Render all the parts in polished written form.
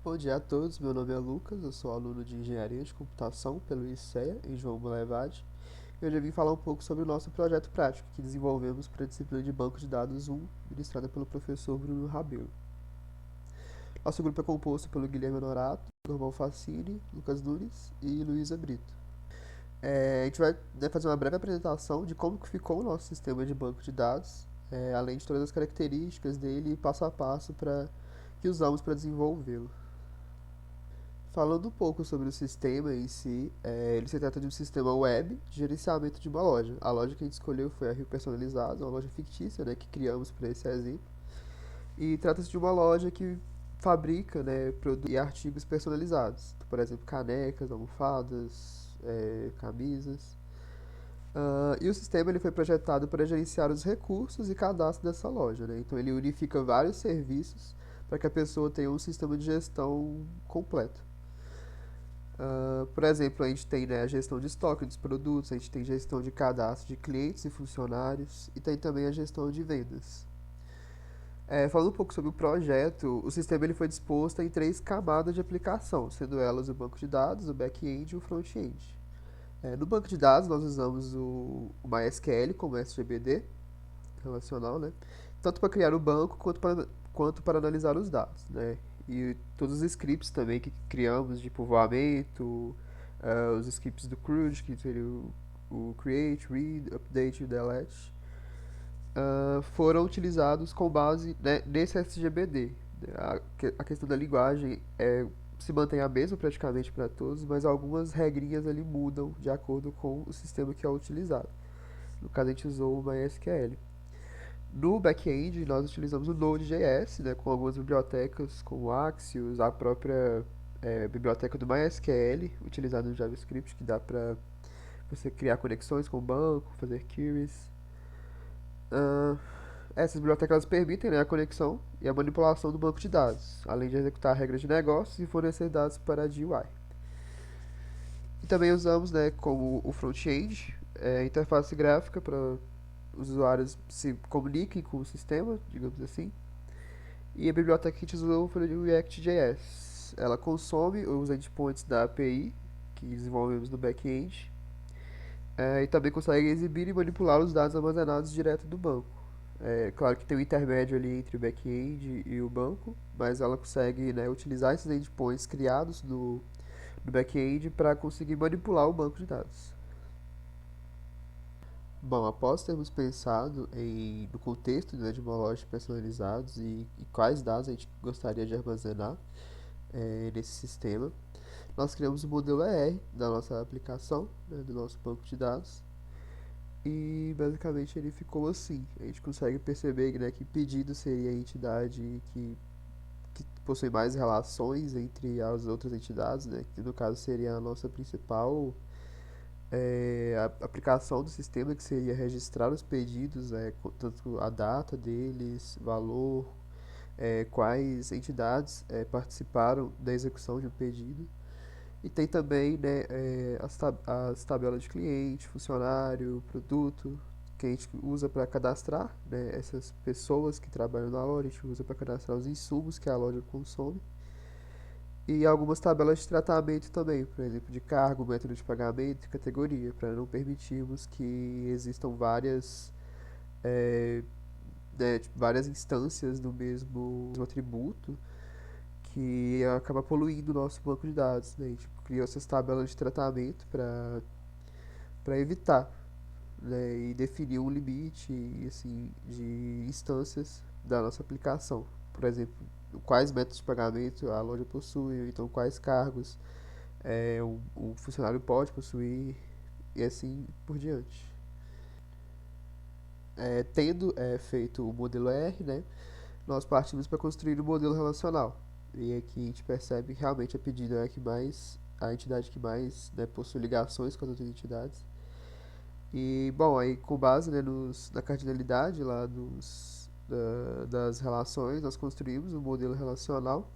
Bom dia a todos, meu nome é Lucas, eu sou aluno de Engenharia de Computação pelo ICEA, em João Boulevard. E hoje eu vim falar um pouco sobre o nosso projeto prático que desenvolvemos para a disciplina de Banco de Dados 1, ministrada pelo professor Bruno Rabelo. Nosso grupo é composto pelo Guilherme Honorato, Norval Facini, Lucas Nunes e Luísa Brito. A gente vai, fazer uma breve apresentação de como que ficou o nosso sistema de banco de dados, além de todas as características dele e passo a passo que usamos para desenvolvê-lo. Falando um pouco sobre o sistema em si, ele se trata de um sistema web de gerenciamento de uma loja. A loja que a gente escolheu foi a Rio Personalizados, uma loja fictícia, né, que criamos para esse exemplo. E trata-se de uma loja que fabrica, né, produtos e artigos personalizados. Por exemplo, canecas, almofadas, camisas. E o sistema ele foi projetado para gerenciar os recursos e cadastro dessa loja, né? Então ele unifica vários serviços para que a pessoa tenha um sistema de gestão completo. Por exemplo, a gente tem, né, a gestão de estoque dos produtos, a gente tem gestão de cadastro de clientes e funcionários e tem também a gestão de vendas. Falando um pouco sobre o projeto, o sistema ele foi disposto em três camadas de aplicação, sendo elas o banco de dados, o back-end e o front-end. No banco de dados, nós usamos o MySQL como SGBD relacional, né? Tanto para criar o banco quanto para analisar os dados, né? E todos os scripts também que criamos de povoamento, os scripts do CRUD, que seria o Create, Read, Update e Delete, foram utilizados com base, né, nesse SGBD. A questão da linguagem se mantém a mesma praticamente para todos, mas algumas regrinhas ali mudam de acordo com o sistema que é utilizado. No caso, a gente usou o MySQL. No back-end, nós utilizamos o Node.js, né, com algumas bibliotecas como o Axios, a própria biblioteca do MySQL, utilizada no JavaScript, que dá para você criar conexões com o banco, fazer queries. Ah, Essas bibliotecas elas permitem, né, a conexão e a manipulação do banco de dados, além de executar regras de negócios e fornecer dados para a GUI. E também usamos, né, como o front-end, interface gráfica para os usuários se comuniquem com o sistema, digamos assim. E a biblioteca que a gente usou foi o React.js. Ela consome os endpoints da API que desenvolvemos no back-end e também consegue exibir e manipular os dados armazenados direto do banco. Claro que tem um intermédio ali entre o back-end e o banco, mas ela consegue, né, utilizar esses endpoints criados no back-end para conseguir manipular o banco de dados. Bom, após termos pensado no contexto, né, de uma loja personalizados e quais dados a gente gostaria de armazenar nesse sistema, nós criamos o modelo ER da nossa aplicação, né, do nosso banco de dados, e basicamente ele ficou assim. A gente consegue perceber, né, que pedido seria a entidade que possui mais relações entre as outras entidades, né, que no caso seria a nossa principal a aplicação do sistema, que seria registrar os pedidos, tanto a data deles, valor, quais entidades participaram da execução de um pedido. E tem também, né, as tabelas de cliente, funcionário, produto, que a gente usa para cadastrar, né, essas pessoas que trabalham na loja, a gente usa para cadastrar os insumos que a loja consome. E algumas tabelas de tratamento também, por exemplo, de cargo, método de pagamento e categoria, para não permitirmos que existam é, várias instâncias do mesmo atributo que acaba poluindo o nosso banco de dados. Né? A gente criou essas tabelas de tratamento para evitar, né? E definir um limite assim, de instâncias da nossa aplicação. Por exemplo, quais métodos de pagamento a loja possui, então quais cargos o funcionário pode possuir e assim por diante. Tendo feito o modelo R, né, nós partimos para construir o modelo relacional. E aqui a gente percebe que realmente a pedida é a entidade que mais, né, possui ligações com as outras entidades. E, bom, aí com base, né, na cardinalidade lá das relações, nós construímos um modelo relacional,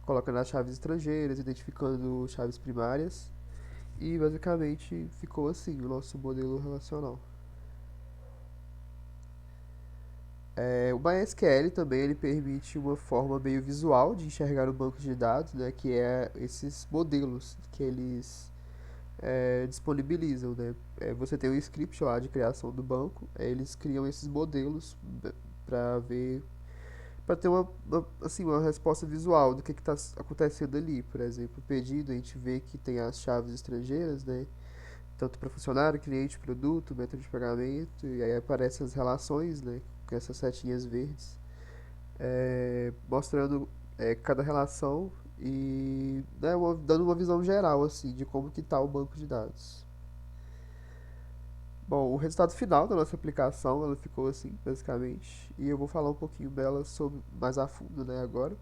colocando as chaves estrangeiras, identificando chaves primárias, e basicamente ficou assim o nosso modelo relacional. O MySQL também ele permite uma forma meio visual de enxergar o banco de dados, né, que é esses modelos que eles disponibilizam, né? Você tem um script lá de criação do banco, eles criam esses modelos para ver, para ter assim, uma resposta visual do que está acontecendo ali. Por exemplo, o pedido, a gente vê que tem as chaves estrangeiras, né? Tanto para funcionário, cliente, produto, método de pagamento, e aí aparecem as relações, né? Com essas setinhas verdes, mostrando cada relação e, né, dando uma visão geral assim de como que está o banco de dados. Bom, o resultado final da nossa aplicação, ela ficou assim, basicamente, e eu vou falar um pouquinho dela sobre mais a fundo, né, agora,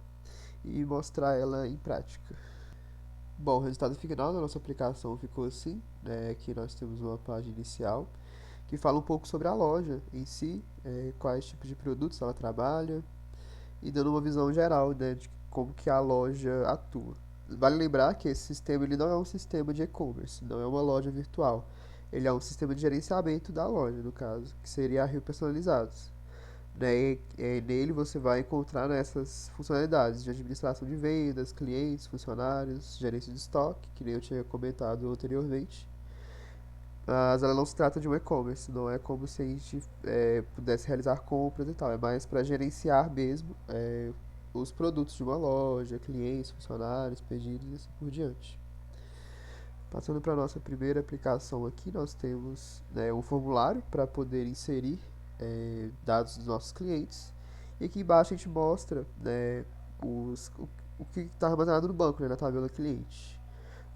e mostrar ela em prática. Bom, o resultado final da nossa aplicação ficou assim, né, aqui nós temos uma página inicial que fala um pouco sobre a loja em si, quais tipos de produtos ela trabalha, e dando uma visão geral, né, de como que a loja atua. Vale lembrar que esse sistema ele não é um sistema de e-commerce, não é uma loja virtual. Ele é um sistema de gerenciamento da loja, no caso, que seria a Rio Personalizados. Né? Nele você vai encontrar essas funcionalidades de administração de vendas, clientes, funcionários, gerência de estoque, que nem eu tinha comentado anteriormente. Mas ela não se trata de um e-commerce, não é como se a gente pudesse realizar compras e tal, é mais para gerenciar mesmo os produtos de uma loja, clientes, funcionários, pedidos e assim por diante. Passando para a nossa primeira aplicação aqui, nós temos, né, um formulário para poder inserir dados dos nossos clientes. E aqui embaixo a gente mostra, né, o que está armazenado no banco, né, na tabela cliente.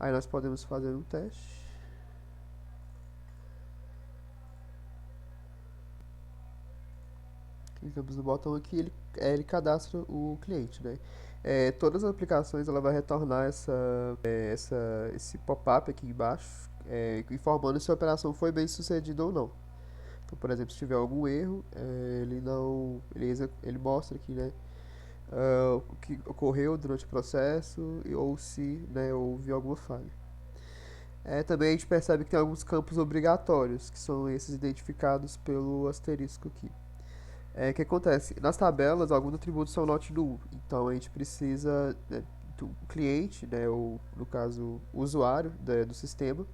Aí nós podemos fazer um teste. Clicamos no botão aqui, ele cadastra o cliente, né? Todas as aplicações ela vai retornar esse pop-up aqui embaixo, informando se a operação foi bem sucedida ou não. Então, por exemplo, se tiver algum erro, ele não, ele mostra aqui, né, o que ocorreu durante o processo ou se, né, houve alguma falha. Também a gente percebe que tem alguns campos obrigatórios, que são esses identificados pelo asterisco aqui. O que acontece? Nas tabelas, alguns atributos são not null, então a gente precisa, né, do cliente, né, ou no caso o usuário, né, do sistema,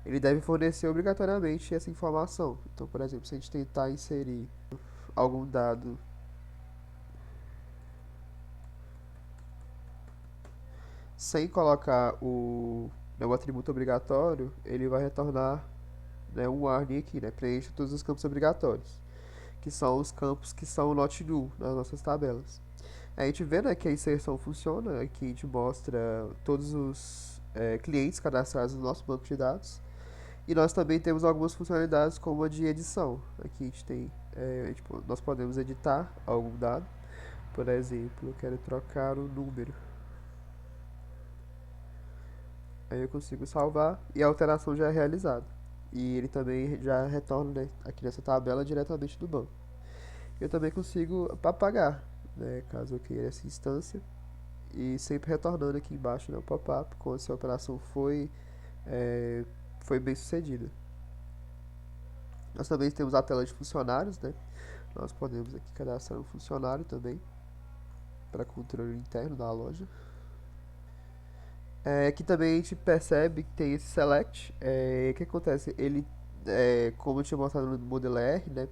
ele deve fornecer obrigatoriamente essa informação. Então, por exemplo, se a gente tentar inserir algum dado sem colocar né, o atributo obrigatório, ele vai retornar, né, um warning aqui, né, preencha todos os campos obrigatórios, que são os campos que são not null nas nossas tabelas. A gente vê, né, que a inserção funciona, aqui a gente mostra todos os clientes cadastrados no nosso banco de dados. E nós também temos algumas funcionalidades como a de edição. Aqui a gente tem, tipo, nós podemos editar algum dado. Por exemplo, eu quero trocar o número. Aí eu consigo salvar e a alteração já é realizada. E ele também já retorna, né, aqui nessa tabela diretamente do banco. Eu também consigo apagar, né, caso eu queira essa instância. E sempre retornando aqui embaixo, né, o pop-up quando se a operação é, foi bem sucedida. Nós também temos a tela de funcionários, né? Nós podemos aqui cadastrar um funcionário também para controle interno da loja. Aqui também a gente percebe que tem esse select. O que acontece? Ele, como eu tinha mostrado no modelo R, né?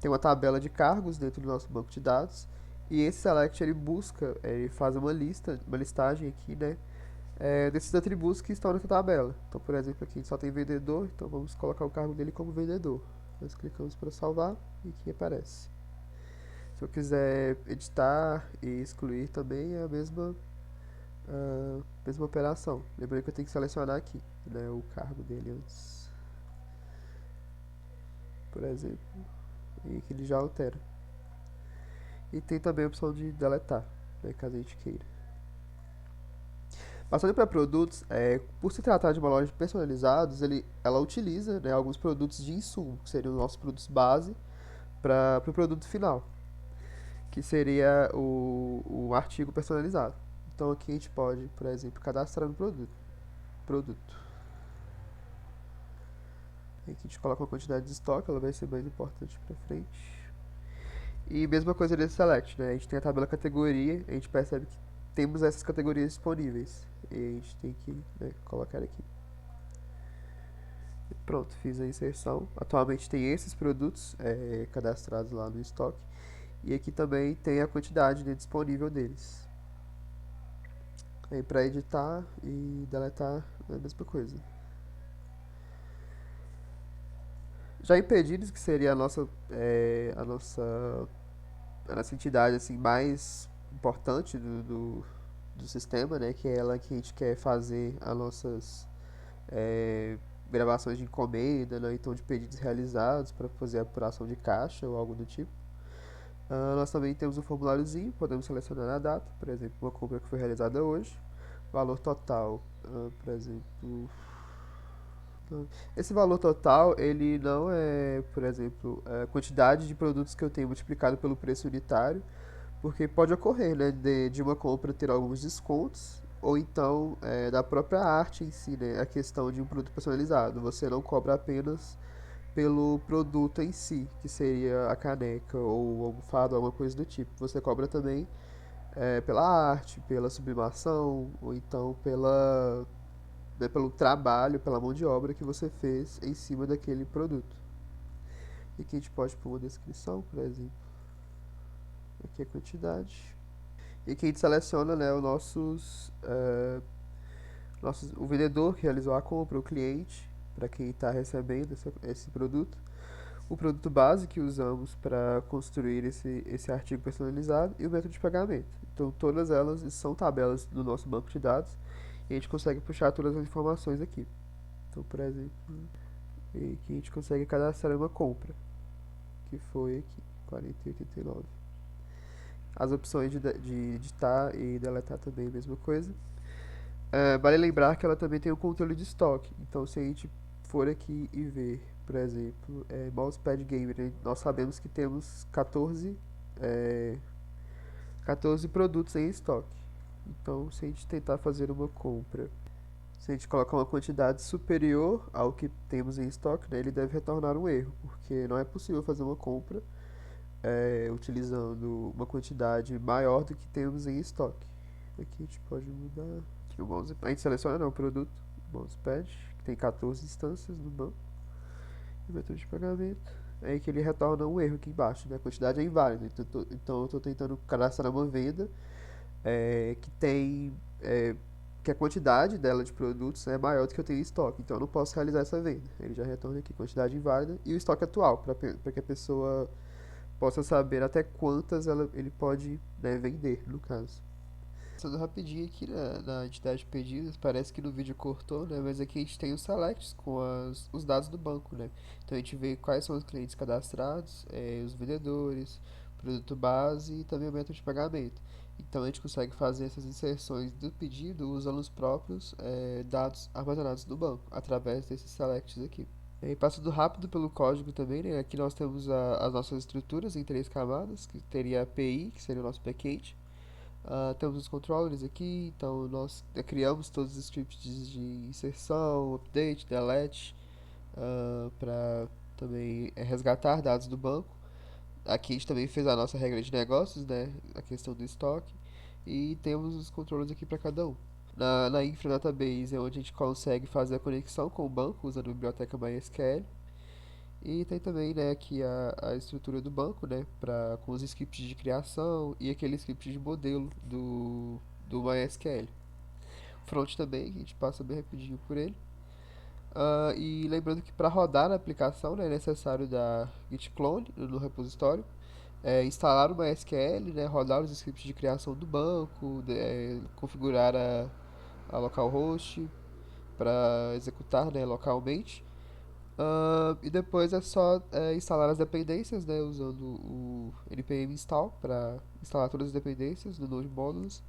Tem uma tabela de cargos dentro do nosso banco de dados. E esse select ele busca, ele faz uma lista, uma listagem aqui, né? Desses atributos que estão nessa tabela. Então, por exemplo, aqui a gente só tem vendedor, então vamos colocar o cargo dele como vendedor. Nós clicamos para salvar e aqui aparece. Se eu quiser editar e excluir também é a mesma operação. Lembrando que eu tenho que selecionar aqui, né, o cargo dele antes, por exemplo, e que ele já altera. E tem também a opção de deletar, né, caso a gente queira. Passando para produtos, por se tratar de uma loja de personalizados, ela utiliza, né, alguns produtos de insumo, que seriam os nossos produtos base, para o pro produto final, que seria o artigo personalizado. Então aqui a gente pode, por exemplo, cadastrar no produto. Aqui a gente coloca uma quantidade de estoque, ela vai ser mais importante para frente. E mesma coisa nesse select, né? A gente tem a tabela categoria, a gente percebe que temos essas categorias disponíveis. E a gente tem que, né, colocar aqui. Pronto, fiz a inserção. Atualmente tem esses produtos cadastrados lá no estoque. E aqui também tem a quantidade, né, disponível deles. Aí para editar e deletar é a mesma coisa. Já em pedidos, que seria a nossa entidade assim, mais importante do sistema, né, que é ela que a gente quer fazer as nossas é, gravações de encomenda, né, então de pedidos realizados para fazer a apuração de caixa ou algo do tipo. Nós também temos um formuláriozinho, podemos selecionar a data, por exemplo, uma compra que foi realizada hoje, valor total, por exemplo. Esse valor total, ele não é, por exemplo, a quantidade de produtos que eu tenho multiplicado pelo preço unitário, porque pode ocorrer, né, de uma compra ter alguns descontos, ou então da própria arte em si, né, a questão de um produto personalizado. Você não cobra apenas pelo produto em si, que seria a caneca ou o almofado, alguma coisa do tipo. Você cobra também pela arte, pela sublimação, ou então pelo trabalho, pela mão de obra que você fez em cima daquele produto. E aqui a gente pode pôr uma descrição, por exemplo. Aqui é a quantidade. E aqui a gente seleciona, né, o vendedor que realizou a compra, o cliente, para quem está recebendo esse produto. O produto base que usamos para construir esse artigo personalizado e o método de pagamento. Então, todas elas são tabelas do nosso banco de dados e a gente consegue puxar todas as informações aqui. Então, por exemplo, aqui a gente consegue cadastrar uma compra, que foi aqui, 40,89. As opções de editar e deletar também é a mesma coisa. Vale lembrar que ela também tem o controle de estoque. Então, se a gente for aqui e ver, por exemplo, Mousepad Gamer, né, nós sabemos que temos 14 produtos em estoque. Então, se a gente tentar fazer uma compra, se a gente colocar uma quantidade superior ao que temos em estoque, né, ele deve retornar um erro, porque não é possível fazer uma compra utilizando uma quantidade maior do que temos em estoque. Aqui a gente pode mudar. Aqui a gente seleciona o produto, o mousepad, que tem 14 instâncias no banco, e o método de pagamento. É aí que ele retorna um erro aqui embaixo, né? A quantidade é inválida. Então eu estou tentando cadastrar uma venda que tem que a quantidade dela de produtos é maior do que eu tenho em estoque, então eu não posso realizar essa venda. Ele já retorna aqui quantidade inválida e o estoque atual, para que a pessoa possa saber até quantas ele pode, né, vender, no caso. Passando rapidinho aqui na entidade de pedidos, parece que no vídeo cortou, né? Mas aqui a gente tem os selects com os dados do banco, né? Então a gente vê quais são os clientes cadastrados, os vendedores, produto base e também o método de pagamento. Então a gente consegue fazer essas inserções do pedido usando os próprios dados armazenados no banco, através desses selects aqui. E passando rápido pelo código também, né? Aqui nós temos as nossas estruturas em três camadas, que teria a API, que seria o nosso backend. Temos os controllers aqui, então nós criamos todos os scripts de inserção, update, delete, para também resgatar dados do banco. Aqui a gente também fez a nossa regra de negócios, né, a questão do estoque, e temos os controllers aqui para cada um. Na Infra Database é onde a gente consegue fazer a conexão com o banco usando a biblioteca MySQL. E tem também, né, aqui a estrutura do banco, né, com os scripts de criação e aquele script de modelo do MySQL. Front também, a gente passa bem rapidinho por ele. E lembrando que para rodar a aplicação, né, é necessário dar git clone no repositório, instalar o MySQL, né, rodar os scripts de criação do banco, configurar a localhost para executar, né, localmente. E depois é só instalar as dependências, né, usando o npm install para instalar todas as dependências do Node Modules.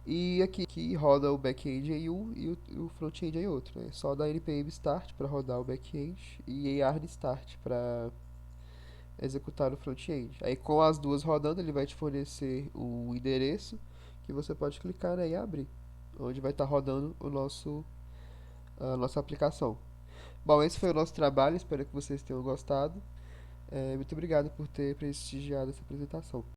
E aqui roda o back-end em um e o front-end em outro. Né? Só dar npm start para rodar o back-end e yarn start para executar o front-end. Aí com as duas rodando, ele vai te fornecer um endereço que você pode clicar, né, e abrir, onde vai estar rodando a nossa aplicação. Bom, esse foi o nosso trabalho, espero que vocês tenham gostado. Muito obrigado por ter prestigiado essa apresentação.